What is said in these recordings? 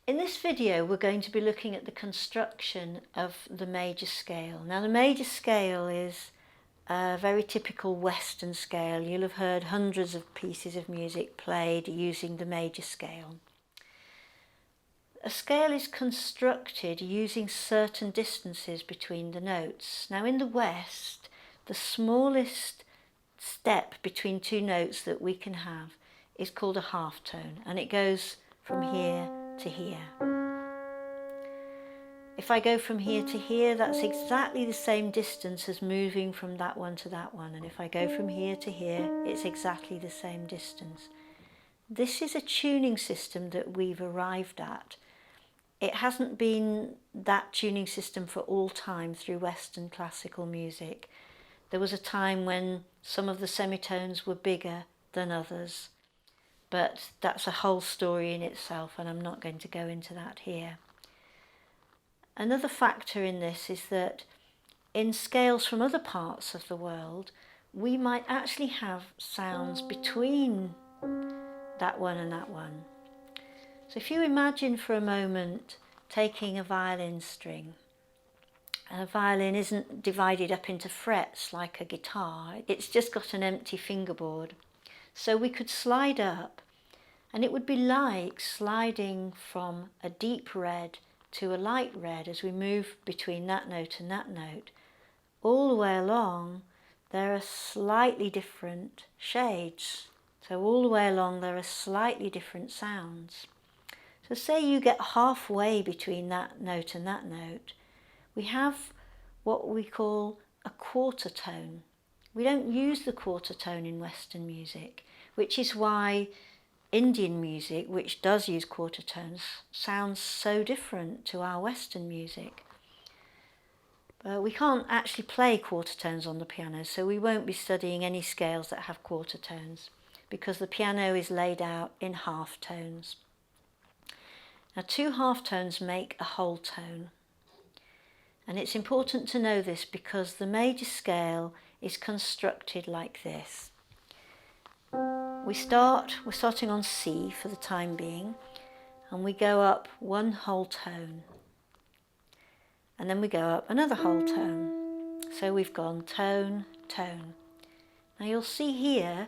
In this video we're going to be looking at the construction of the major scale. Now the major scale is a very typical Western scale. You'll have heard hundreds of pieces of music played using the major scale. A scale is constructed using certain distances between the notes. Now in the West, the smallest step between two notes that we can have is called a half tone, and it goes from here to here. If I go from here to here, that's exactly the same distance as moving from that one to that one, and if I go from here to here, it's exactly the same distance. This is a tuning system that we've arrived at. It hasn't been that tuning system for all time through Western classical music. There was a time when some of the semitones were bigger than others, but that's a whole story in itself, and I'm not going to go into that here. Another factor in this is that in scales from other parts of the world, we might actually have sounds between that one and that one. So if you imagine for a moment taking a violin string, and a violin isn't divided up into frets like a guitar, it's just got an empty fingerboard. So we could slide up, and it would be like sliding from a deep red to a light red as we move between that note and that note. All the way along, there are slightly different shades. So all the way along, there are slightly different sounds. So say you get halfway between that note and that note, we have what we call a quarter tone. We don't use the quarter tone in Western music, which is why Indian music, which does use quarter tones, sounds so different to our Western music. We can't actually play quarter tones on the piano, so we won't be studying any scales that have quarter tones, because the piano is laid out in half tones. Now, two half tones make a whole tone. And it's important to know this because the major scale is constructed like this. We're starting on C for the time being, and we go up one whole tone. And then we go up another whole tone. So we've gone tone, tone. Now you'll see here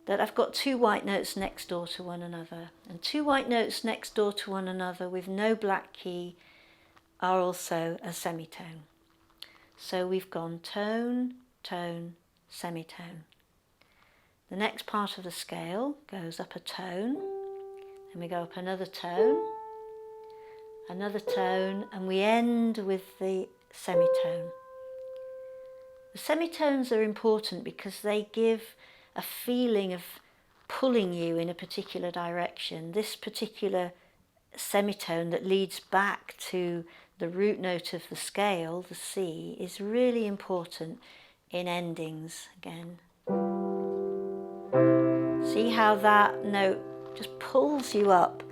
that I've got two white notes next door to one another. And two white notes next door to one another with no black key are also a semitone. So we've gone tone, tone, semitone. The next part of the scale goes up a tone, then we go up another tone, and we end with the semitone. The semitones are important because they give a feeling of pulling you in a particular direction. This particular semitone that leads back to the root note of the scale, the C, is really important in endings again. See how that note just pulls you up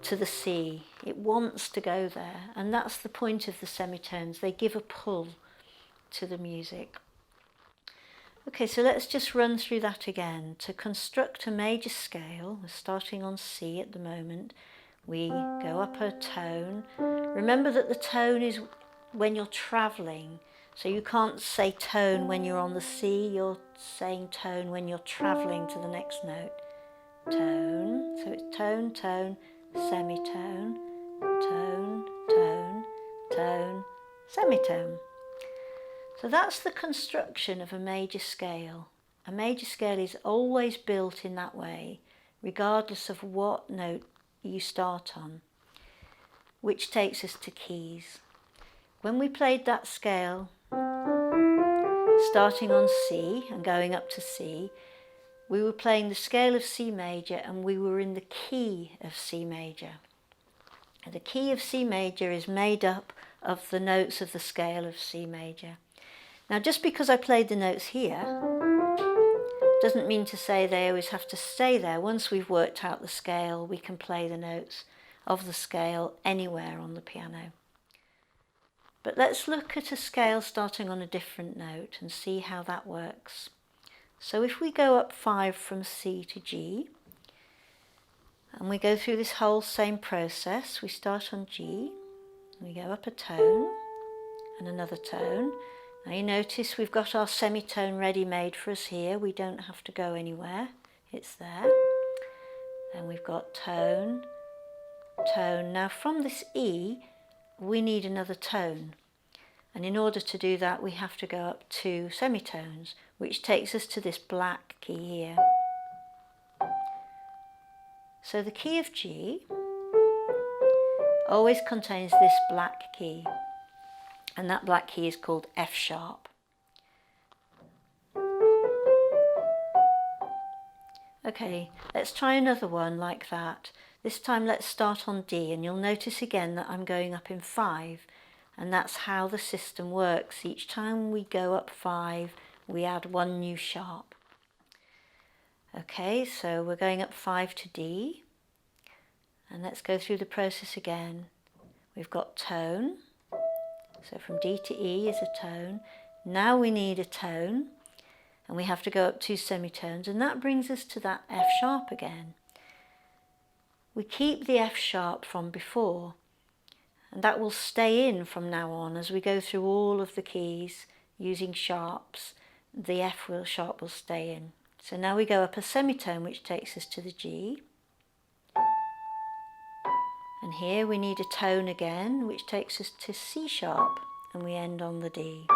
to the C. It wants to go there, and that's the point of the semitones. They give a pull to the music. Okay, so let's just run through that again. To construct a major scale, we're starting on C at the moment. We go up a tone. Remember that the tone is when you're travelling. So you can't say tone when you're on the C, you're saying tone when you're travelling to the next note. Tone, so it's tone, tone, semitone, tone, tone, tone, semitone. So that's the construction of a major scale. A major scale is always built in that way, regardless of what note you start on, which takes us to keys. When we played that scale, starting on C and going up to C, we were playing the scale of C major, and we were in the key of C major. And the key of C major is made up of the notes of the scale of C major. Now, just because I played the notes here doesn't mean to say they always have to stay there. Once we've worked out the scale, we can play the notes of the scale anywhere on the piano. But let's look at a scale starting on a different note and see how that works. So if we go up 5 from C to G, And we go through this whole same process. We start on G, and we go up a tone and another tone. Now you notice we've got our semitone ready-made for us here. We don't have to go anywhere. It's there. Then we've got tone, tone. Now from this E, we need another tone. And in order to do that, we have to go up 2 semitones, which takes us to this black key here. So the key of G always contains this black key, and that black key is called F sharp. Okay, let's try another one like that. This time let's start on D, and you'll notice again that I'm going up in 5, and that's how the system works. Each time we go up 5, we add 1 new sharp. Okay, so we're going up 5 to D, and let's go through the process again. We've got tone, so from D to E is a tone. Now we need a tone, and we have to go up 2 semitones, and that brings us to that F sharp again. We keep the F sharp from before, and that will stay in from now on as we go through all of the keys using sharps. The F sharp will stay in. So now we go up a semitone, which takes us to the G. And here we need a tone again, which takes us to C sharp, and we end on the D.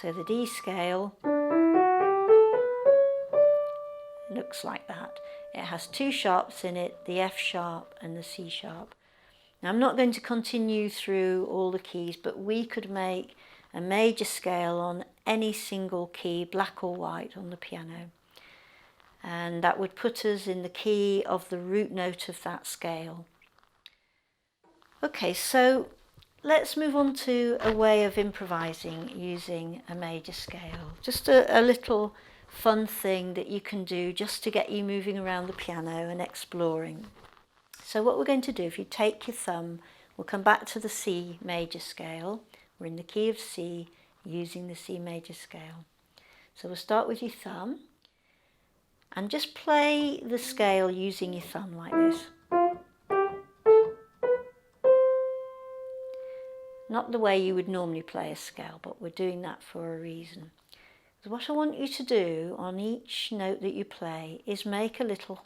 So the D scale looks like that. It has 2 sharps in it, the F sharp and the C sharp. Now I'm not going to continue through all the keys, but we could make a major scale on any single key, black or white, on the piano. And that would put us in the key of the root note of that scale. Okay, so let's move on to a way of improvising using a major scale. Just a little fun thing that you can do just to get you moving around the piano and exploring. So what we're going to do, if you take your thumb, we'll come back to the C major scale. We're in the key of C using the C major scale. So we'll start with your thumb. And just play the scale using your thumb like this. Not the way you would normally play a scale, but we're doing that for a reason. So what I want you to do on each note that you play is make a little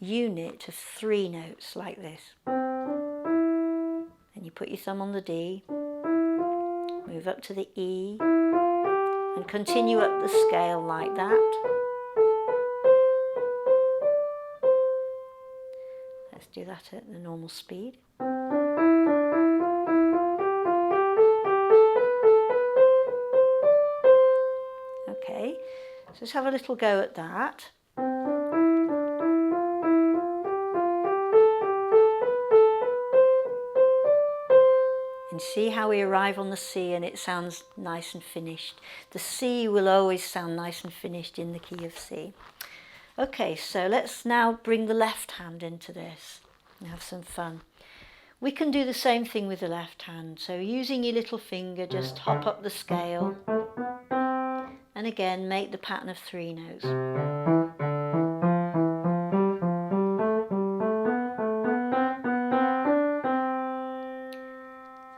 unit of 3 notes like this. Then you put your thumb on the D, move up to the E, and continue up the scale like that. Let's do that at the normal speed. Okay, so let's have a little go at that. And see how we arrive on the C and it sounds nice and finished. The C will always sound nice and finished in the key of C. Okay, so let's now bring the left hand into this and have some fun. We can do the same thing with the left hand. So using your little finger, just hop up the scale and again make the pattern of 3 notes.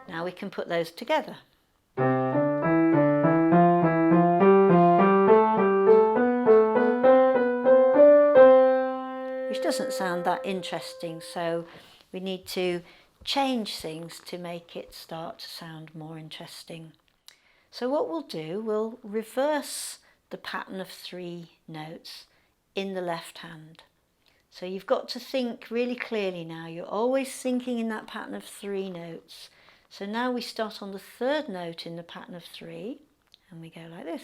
Now we can put those together. Which doesn't sound that interesting, so we need to change things to make it start to sound more interesting. So what we'll do, we'll reverse the pattern of 3 notes in the left hand. So you've got to think really clearly now. You're always thinking in that pattern of 3 notes. So now we start on the 3rd note in the pattern of 3, and we go like this.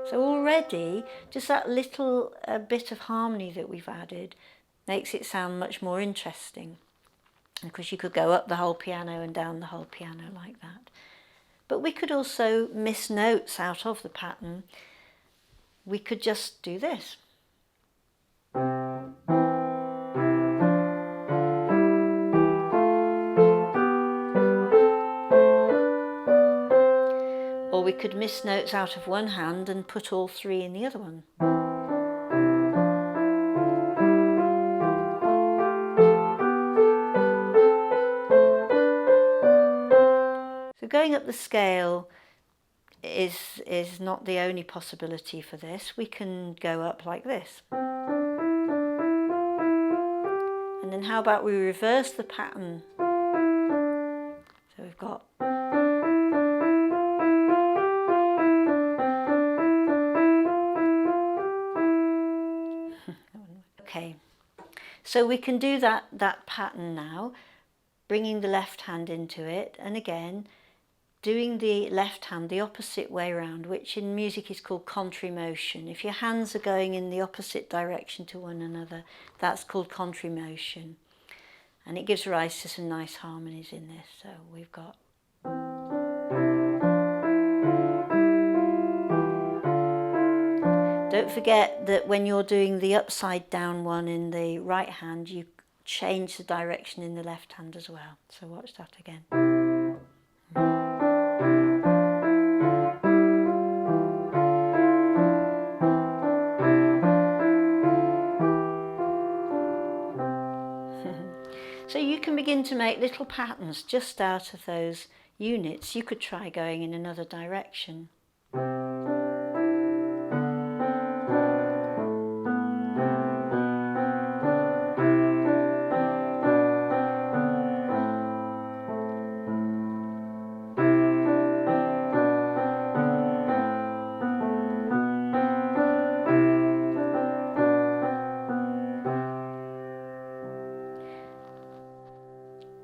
So already, just that little bit of harmony that we've added makes it sound much more interesting. Because you could go up the whole piano and down the whole piano like that. But we could also miss notes out of the pattern. We could just do this. Or we could miss notes out of one hand and put all three in the other one. So going up the scale is not the only possibility for this. We can go up like this. And then how about we reverse the pattern? So we've got okay. So we can do that pattern now, bringing the left hand into it, and again doing the left hand the opposite way around, which in music is called contrary motion. If your hands are going in the opposite direction to one another, that's called contrary motion. And it gives rise to some nice harmonies in this. So we've got don't forget that when you're doing the upside down one in the right hand, you change the direction in the left hand as well. So watch that again. So you can begin to make little patterns just out of those units. You could try going in another direction.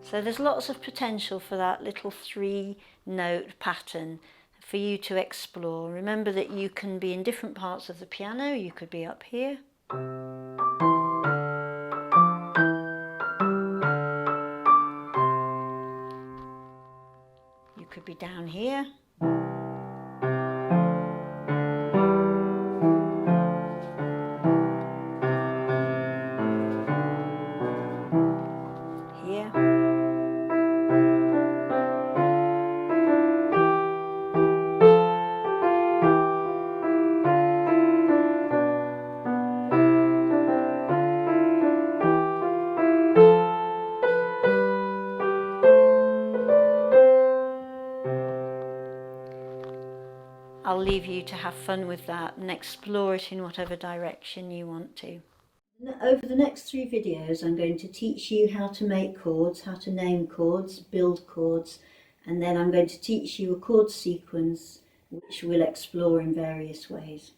So there's lots of potential for that little 3-note pattern for you to explore. Remember that you can be in different parts of the piano. You could be up here. You could be down here. I'll leave you to have fun with that and explore it in whatever direction you want to. Over the next 3 videos, I'm going to teach you how to make chords, how to name chords, build chords, and then I'm going to teach you a chord sequence which we'll explore in various ways.